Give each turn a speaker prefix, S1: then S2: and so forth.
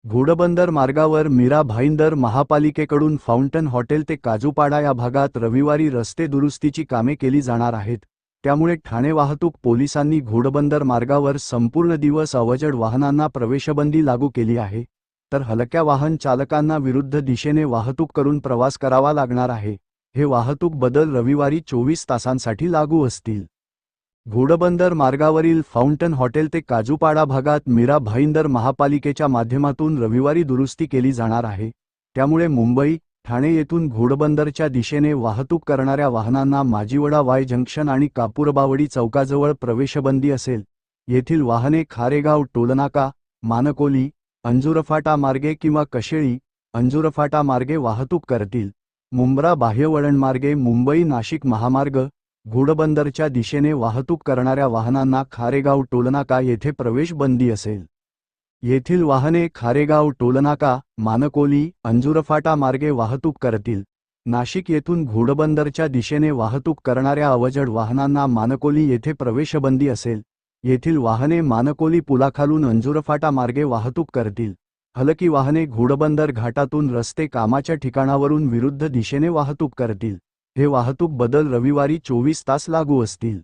S1: घोडबंदर मार्गावर मीरा भाईंदर महापालिकेकडून fountain hotel ते काजूपाडा या भागात रविवारी रस्ते दुरुस्तीची कामे केली जाणार आहेत। त्यामुळे ठाणे वाहतूक पोलिसांनी घोडबंदर मार्गावर संपूर्ण दिवस अवजड वाहनांना प्रवेशबंदी लागू केली आहे, तर हलक्या वाहन चालकांना विरुद्ध दिशेने वाहतूक करून प्रवास करावा लागणार आहे। हे वाहतूक बदल रविवारी 24 तासांसाठी लागू असतील। घोडबंदर मार्गावरील फाउंटन हॉटेल ते काजूपाडा भागात मीरा भाईंदर महापालिकेच्या माध्यमातून रविवारी दुरुस्ती केली जाणार आहे। त्यामुळे मुंबई ठाणे येथून घोडबंदरच्या दिशेने वाहतूक करणाऱ्या वाहनांना माजिवडा वाय जंक्शन आणि कापूरबावडी चौकाजवळ प्रवेशबंदी असेल। येथील वाहने खारेगाव टोलनाका, मानकोली, अंजुरफाटा मार्गे किंवा कशेळी, अंजुरफाटा मार्गे वाहतूक करतील। मुंब्रा बाह्यवळणमार्गे मुंबई नाशिक महामार्ग घोडबंदरच्या दिशेने वाहतूक करणाऱ्या वाहनांना खारेगाव टोलनाका येथे प्रवेश बंदी असेल। येथील वाहने खारेगाव टोलनाका, मानकोली, अंजुरफाटा मार्गे वाहतूक करतील। नाशिक येथून घोडबंदरच्या दिशेने वाहतूक करणाऱ्या अवजड वाहनांना मानकोली येथे प्रवेशबंदी असेल। येथील वाहने मानकोली पुलाखालून अंजुरफाटा मार्गे वाहतूक करतील। हलकी वाहने घोडबंदर घाटातून रस्ते कामाच्या ठिकाणावरून विरुद्ध दिशेने वाहतूक करतील। हे वाहतूक बदल रविवारी 24 तास लागू असतील।